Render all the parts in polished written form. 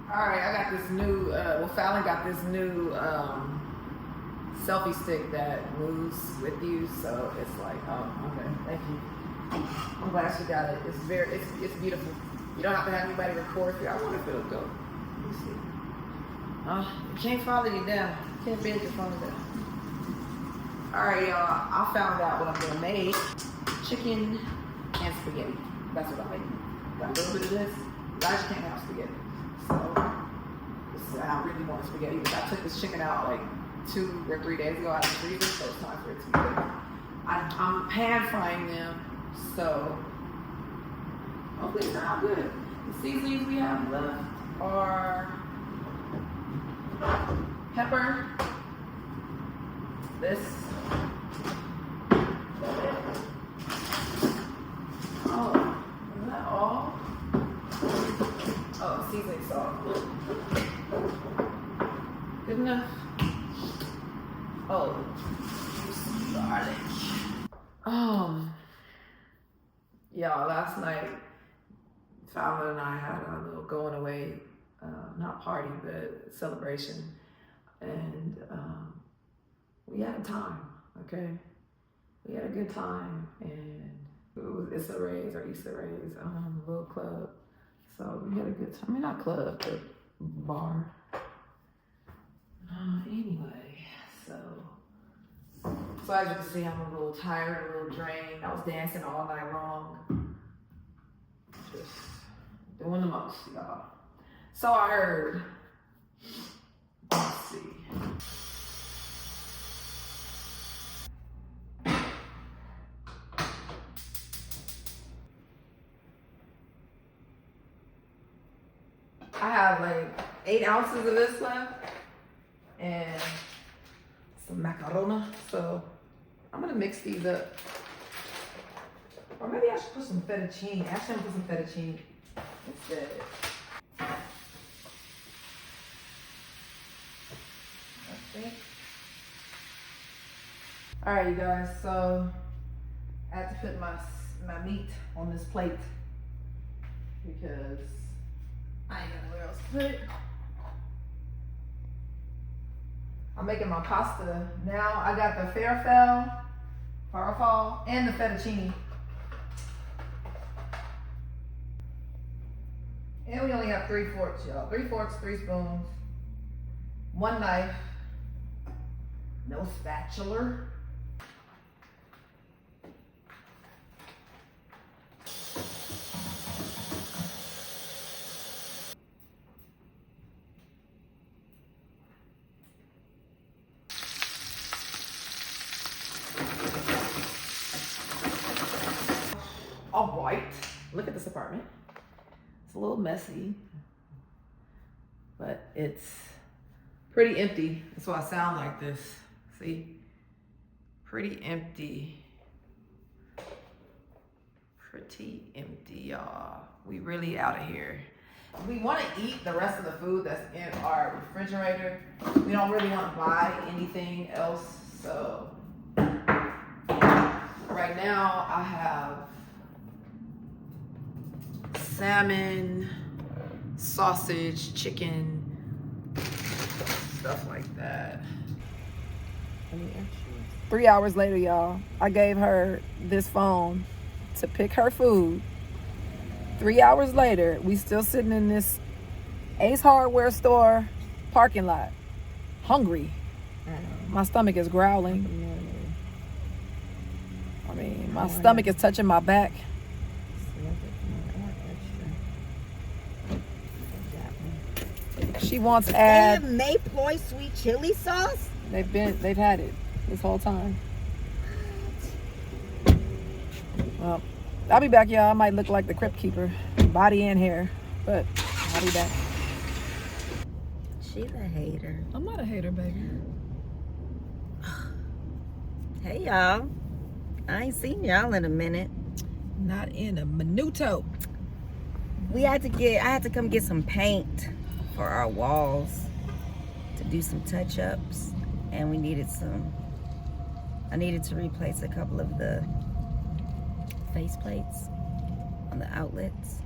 Alright, I got this new, Fallon got this new selfie stick that moves with you, so it's like, oh, okay, thank you. I'm glad she got it. It's beautiful. You don't have to have anybody record you. I wonder if it'll go. Let me see. You can't follow you down. You can't bend your phone down. Alright, y'all, I found out what I'm gonna make. Chicken and spaghetti. That's what I'm making. Got a little bit of this. Guys, you can't have spaghetti. So, I really want spaghetti, but I took this chicken out like 2 or 3 days ago out of the freezer, so it's time for it to be cooked. I'm pan frying them, so hopefully it's out good. The seasonings we have left are pepper, this, oh, is that all? Oh, seasoning salt. Good enough. Oh, garlic. Y'all, last night, Fallon and I had a little going away, not party, but celebration. And we had a time, okay? We had a good time, and it was Issa Rae's little club. So we had a good time. I mean, not club, but bar. Anyway, so as you can see, I'm a little tired, a little drained. I was dancing all night long. Just doing the most, y'all. So I heard. Let's see. I have like 8 ounces of this left and some macaroni. So I'm gonna mix these up. Or maybe I should put some fettuccine. Actually, I'm gonna put some fettuccine instead. I think. All right, you guys, so I had to put my meat on this plate because I ain't got nowhere else to put it. I'm making my pasta now. I got the farfalle, and the fettuccine. And we only have 3 forks, y'all. 3 forks, 3 spoons, 1 knife, no spatula. All right, look at this apartment. It's a little messy, but it's pretty empty. That's why I sound like this. See? Pretty empty. Pretty empty, y'all. We really out of here. We want to eat the rest of the food that's in our refrigerator. We don't really want to buy anything else. So right now I have salmon, sausage, chicken, stuff like that. 3 hours later, y'all, I gave her this phone to pick her food. 3 hours later, we still sitting in this Ace Hardware store parking lot, hungry. My stomach is growling. I mean, my stomach is touching my back. She wants add. They have Mayploy sweet chili sauce? They've had it this whole time. Well, I'll be back, y'all. I might look like the Crypt Keeper, body and hair, but I'll be back. She's a hater. I'm not a hater, baby. Hey, y'all. I ain't seen y'all in a minute. Not in a minuto. I had to come get some paint for our walls to do some touch-ups, and I needed to replace a couple of the face plates on the outlets.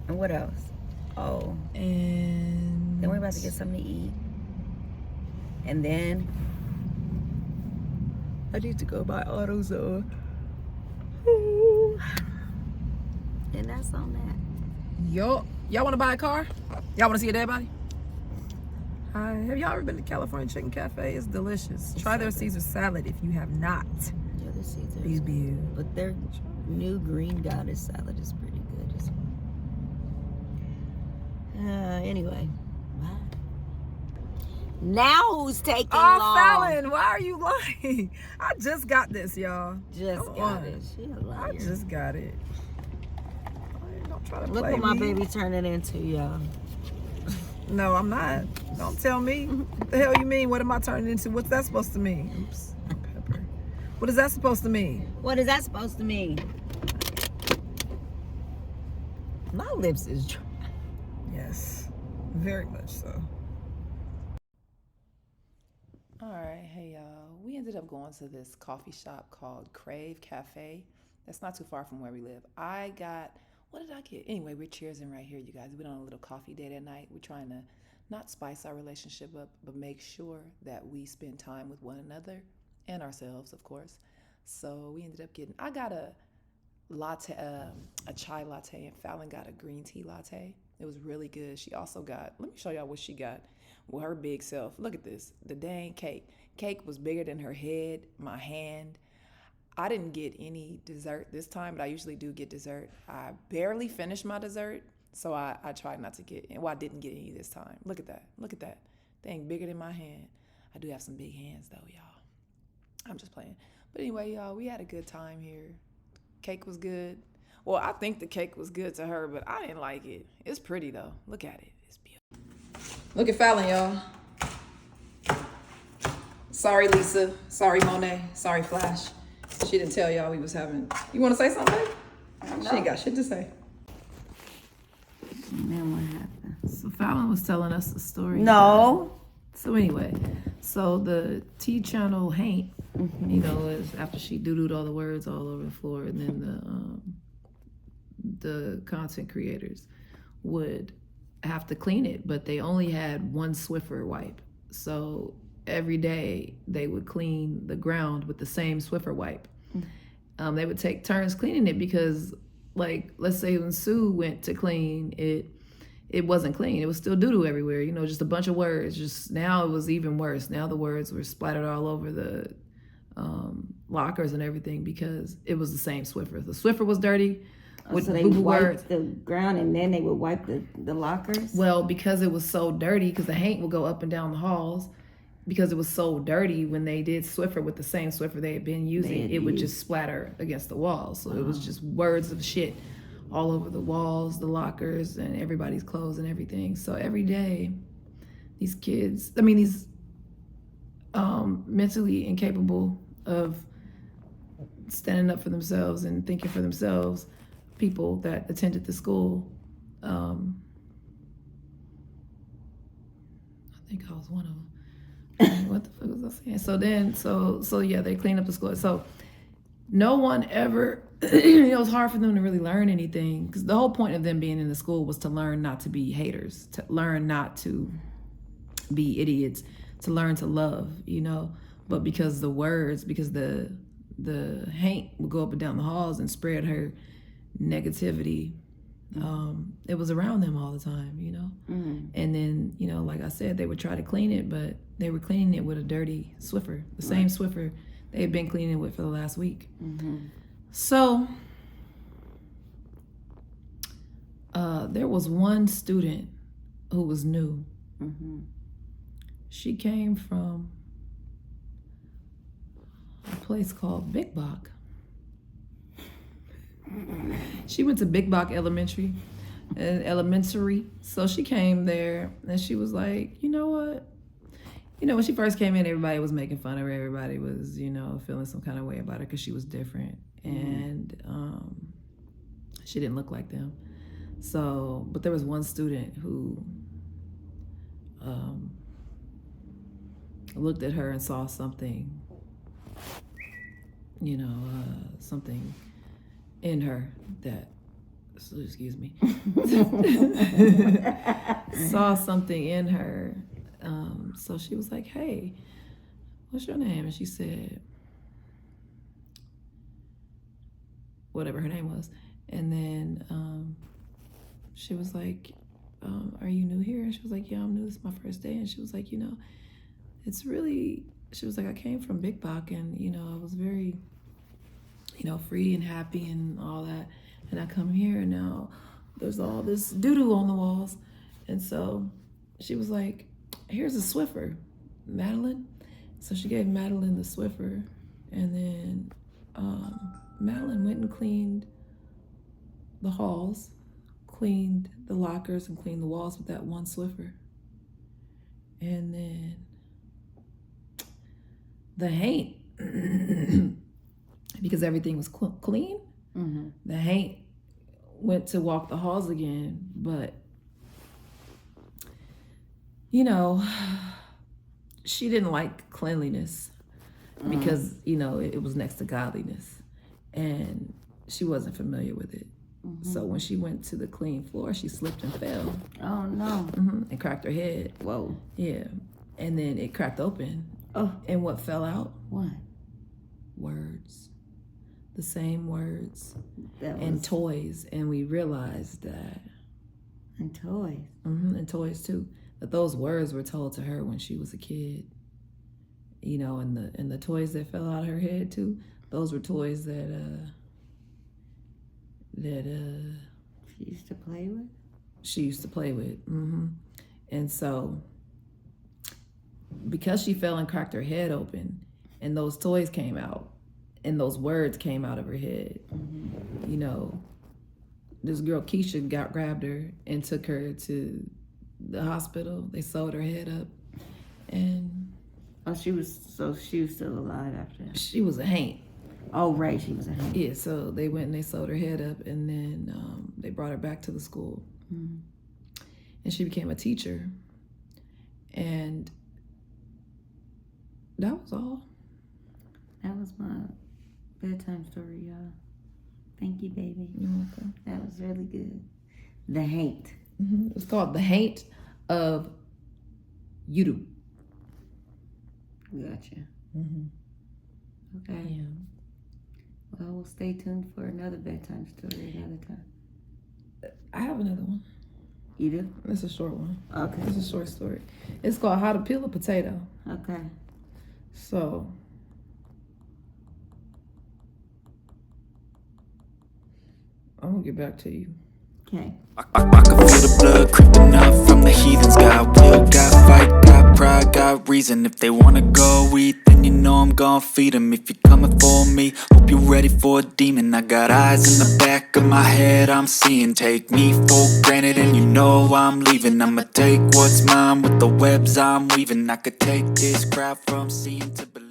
And what else? Oh. And Then we're about to get something to eat. And then I need to go buy AutoZone. And that's on that. y'all want to buy a car? Y'all want to see a dead body? Hi. Have y'all ever been to California Chicken Cafe? It's delicious. Try their Caesar salad if you have not. Yeah, the Caesar. These beautiful. But their new green goddess salad is pretty good as well. Anyway. Bye. Now who's taking long? Fallon, why are you lying? I just got this, y'all. Just got it. She a liar. I just got it. Don't try to Look play what my me. baby turning into, y'all. No, I'm not. Don't tell me. What the hell you mean? What am I turning into? What's that supposed to mean? Oops. Pepper. What is that supposed to mean? What is that supposed to mean? My lips is dry. Yes. Very much so. Alright, hey y'all. We ended up going to this coffee shop called Crave Cafe. That's not too far from where we live. What did I get? Anyway, we're cheersing right here, you guys. We've been on a little coffee date at night. We're trying to not spice our relationship up, but make sure that we spend time with one another and ourselves, of course. So we ended up I got a latte, a chai latte, and Fallon got a green tea latte. It was really good. She also got, let me show y'all what she got with her big self. Look at this, the dang cake. Cake was bigger than her head, my hand. I didn't get any dessert this time, but I usually do get dessert. I barely finished my dessert, so I tried not to get, well, I didn't get any this time. Look at that. Look at that. Thing bigger than my hand. I do have some big hands, though, y'all. I'm just playing. But anyway, y'all, we had a good time here. Cake was good. Well, I think the cake was good to her, but I didn't like it. It's pretty, though. Look at it. It's beautiful. Look at Fallon, y'all. Sorry, Lisa. Sorry, Monet. Sorry, Flash. She didn't tell y'all we was having. You want to say something? She ain't got shit to say. And then what happened? So Fallon was telling us a story. No. So anyway, so the T channel Haint, you know, is after she doo-dooed all the words all over the floor, and then the content creators would have to clean it, but they only had one Swiffer wipe. So every day they would clean the ground with the same Swiffer wipe. They would take turns cleaning it because, like, let's say when Sue went to clean it, it wasn't clean. It was still doo-doo everywhere, you know, just a bunch of words. Just now it was even worse. Now the words were splattered all over the lockers and everything because it was the same Swiffer. The Swiffer was dirty. With so they wiped the ground and then they would wipe the lockers? Well, because it was so dirty, because the Haint would go up and down the halls, because it was so dirty, when they did Swiffer with the same Swiffer they had been using, it would just splatter against the walls. So it was just words of shit all over the walls, the lockers, and everybody's clothes and everything. So every day, these kids, these mentally incapable of standing up for themselves and thinking for themselves, people that attended the school, I think I was one of them. What the fuck was I saying? So yeah, they cleaned up the school. So no one ever, it was hard for them to really learn anything, because the whole point of them being in the school was to learn not to be haters, to learn not to be idiots, to learn to love, you know. But because the Haint would go up and down the halls and spread her negativity, it was around them all the time, you know. And then, you know, like I said, they would try to clean it, but they were cleaning it with a dirty Swiffer, the same Swiffer they had been cleaning it with for the last week. So there was one student who was new. She came from a place called Big Bach. She went to Big Bach Elementary. So she came there and she was like, you know what? You know, when she first came in, everybody was making fun of her. Everybody was, you know, feeling some kind of way about her because she was different. And she didn't look like them. So, but there was one student who looked at her and saw something, you know, something in her that so excuse me, saw something in her. So she was like, hey, what's your name? And she said, whatever her name was. And then she was like, are you new here? And she was like, yeah, I'm new. This is my first day. And she was like, it's really, she was like, I came from Big Bach, and, I was very, free and happy and all that. And I come here, and now there's all this doo-doo on the walls. And so she was like, here's a Swiffer, Madeline. So she gave Madeline the Swiffer. And then Madeline went and cleaned the halls, cleaned the lockers, and cleaned the walls with that one Swiffer. And then the haint, because everything was clean, the haint went to walk the halls again. But, she didn't like cleanliness because, it was next to godliness. And she wasn't familiar with it. So when she went to the clean floor, she slipped and fell. Oh, no. And cracked her head. Whoa. Yeah. And then it cracked open. Oh. And what fell out? What? Words. The same words. And toys. And we realized that. And toys. And toys too. That those words were told to her when she was a kid. And the toys that fell out of her head too. Those were toys that she used to play with. She used to play with. And so, because she fell and cracked her head open, and those toys came out, and those words came out of her head, this girl Keisha grabbed her and took her to the hospital. They sewed her head up, and she was still alive after that. She was a haint. Oh, right, she was a haint. Yeah, so they went and they sewed her head up, and then they brought her back to the school. And she became a teacher. And that was all. That was my bedtime story, y'all. Thank you, baby. You're welcome. That was really good. The haint. It's called The Haint of YouTube. Gotcha. Okay. Yeah. Well, we'll stay tuned for another bedtime story another time. I have another one. You do? It's a short one. Okay. It's a short story. It's called How to Peel a Potato. Okay. So, I'm gonna get back to you. Okay. I can feel the blood creeping up from the heathens. Got will, got fight, got pride, got reason. If they wanna go eat, then you know I'm gon' feed them. If you're coming for me, hope you're ready for a demon. I got eyes in the back of my head, I'm seeing. Take me for granted and you know I'm leaving. I'ma take what's mine with the webs I'm weaving. I could take this crowd from seeing to believing.